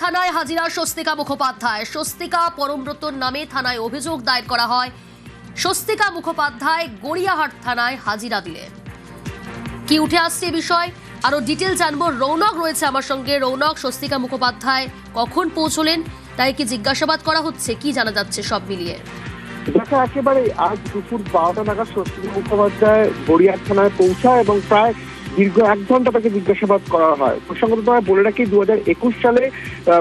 থানায় হাজিরা স্বস্তিকা মুখোপাধ্যায়। স্বস্তিকা পরমব্রতর নামে থানায় অভিযোগ দায়ের করা হয়। স্বস্তিকা মুখোপাধ্যায় গড়িয়াহাট থানায় হাজিরা দিলেন। কি উঠে আসছে এই বিষয় আরো ডিটেল জানবো। রৌনক রয়েছে আমার সঙ্গে। রৌনক, স্বস্তিকা মুখোপাধ্যায় কখন পৌঁছলেন, তাই কি জিজ্ঞাসাবাদ করা হচ্ছে, কি জানা যাচ্ছে সব মিলিয়ে? দেখা একেবারে আজ দুপুর 12টা নাগাদ স্বস্তিকা মুখোপাধ্যায় গড়িয়াহাট থানায় পৌঁছায় এবং প্রায় দীর্ঘ 1 ঘন্টা তাকে জিজ্ঞাসাবাদ করা হয়। প্রসঙ্গতভাবে বলে রাখি, 2021 সালে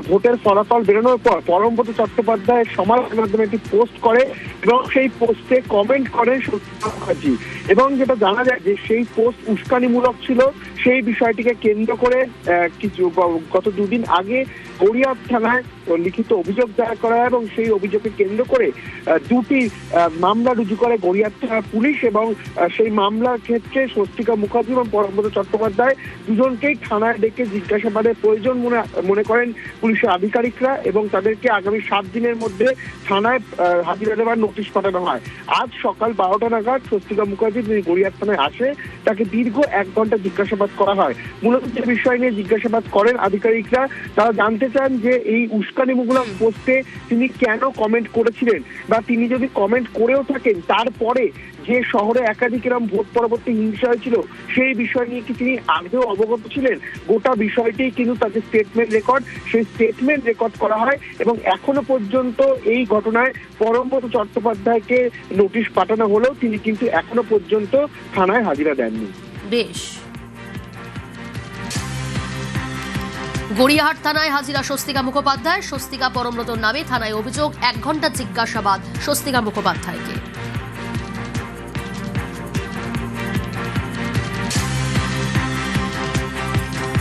ভোটের ফলাফল বেরোনোর পর পরমব্রত চট্টোপাধ্যায় সমাজের মাধ্যমে একটি পোস্ট করে এবং সেই পোস্টে কমেন্ট করেন স্বস্তিকা মুখার্জি। এবং যেটা জানা যায় যে সেই পোস্ট উস্কানিমূলক ছিল, সেই বিষয়টিকে কেন্দ্র করে গত 2 দিন আগে গড়িয়াহাট থানায় লিখিত অভিযোগ দায়ের করা হয় এবং সেই অভিযোগকে কেন্দ্র করে 2টি মামলা রুজু করে গড়িয়াহাট থানার পুলিশ। এবং সেই মামলার ক্ষেত্রে স্বস্তিকা মুখার্জি এবং পরমব্রত চট্টোপাধ্যায় দুজনকেই থানায় ডেকে জিজ্ঞাসাবাদের প্রয়োজন মনে করেন পুলিশের আধিকারিকরা এবং তাদেরকে আগামী 7 দিনের মধ্যে থানায় হাজিরা দেওয়ার নোটিশ পাঠানো হয়। আজ সকাল 12টা নাগাদ স্বস্তিকা মুখার্জি যিনি গড়িয়াহাট থানায় আসে, তাকে দীর্ঘ 1 ঘন্টা জিজ্ঞাসাবাদ করা হয়। মূলত যে বিষয় নিয়ে জিজ্ঞাসাবাদ করেন আধিকারিকরা, তারা জানতে চান যে এই উস্কানিমূলক পোস্টে তিনি কেন কমেন্ট করেছিলেন, বা তিনি যদি কমেন্ট করেও থাকেন তারপরে যে শহরে একাধিক এরকম ভোট পরবর্তী হিংসা হয়েছিল সেই বিষয় নিয়ে কি তিনি আগেও অবগত ছিলেন। গোটা বিষয়টি কিন্তু তাদের সেই স্টেটমেন্ট রেকর্ড করা হয় এবং এখনো পর্যন্ত এই ঘটনায় পরমব্রত চট্টোপাধ্যায়কে নোটিশ পাঠানো হলেও তিনি কিন্তু এখনো পর্যন্ত থানায় হাজিরা দেননি। বেশ, গড়িয়াহাট থানায় হাজিরা স্বস্তিকা মুখোপাধ্যায়। স্বস্তিকা পরমব্রতর নামে থানায় অভিযোগ, 1 ঘন্টা জিজ্ঞাসাবাদ স্বস্তিকা মুখোপাধ্যায়কে।